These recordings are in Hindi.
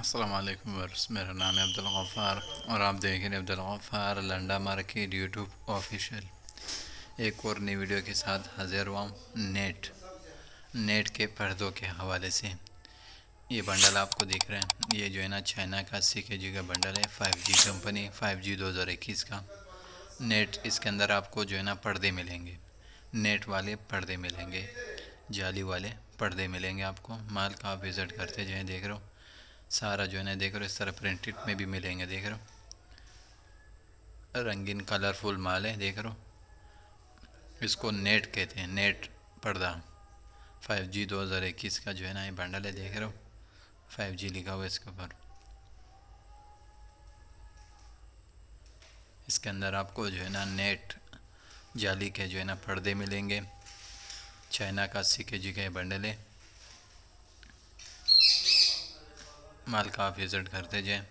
अस्सलाम वालेकुम वर्स, मेरा नाम है अब्दुल गफ़ार और आप देख रहे हैं Abdul Gaffar Landa market YouTube official. एक और नई वीडियो के साथ हाजिर हुआ हूँ नेट के पर्दों के हवाले से। ये बंडल आपको दिख रहा है, ये जो है ना चाइना का 80 kg का बंडल है। 5G कंपनी 5G 2021 का नेट। इसके अंदर आपको जो है ना पर्दे मिलेंगे, नेट वाले पर्दे मिलेंगे, जाली वाले पर्दे मिलेंगे आपको। माल का आप विज़िट करते जाएँ, देख रहे हो सारा जो है ना, देख रहे हो इस तरह प्रिंटेड में भी मिलेंगे, देख रहे हो रंगीन कलरफुल माल है, देख रहे हो। इसको नेट कहते हैं, नेट पर्दा। 5G 2021 का जो है ना ये बंडल है, देख रहे हो 5G लिखा हुआ है इसके ऊपर। इसके अंदर आपको जो है ना नेट जाली के जो है ना पर्दे मिलेंगे। चाइना का 80 kg का ये बंडल है। माल का आप विज़िट करते जाए,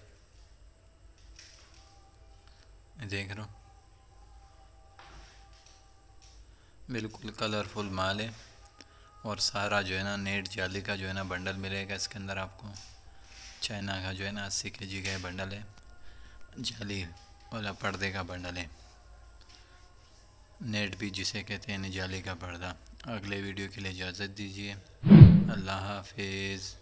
देख रहे हो बिल्कुल कलरफुल माल है। और सारा जो है ना नेट जाली का जो है ना बंडल मिलेगा इसके अंदर आपको। चाइना का जो है ना 80 kg का बंडल है, जाली वाला पर्दे का बंडल है। नेट भी जिसे कहते हैं, जाली का पर्दा। अगले वीडियो के लिए इजाज़त दीजिए, अल्लाह हाफिज़।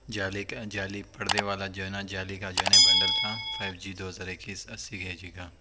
जाली पर्दे वाला जो है ना, जाली का जो है ना बंडल था 5G 2021 80 kg का।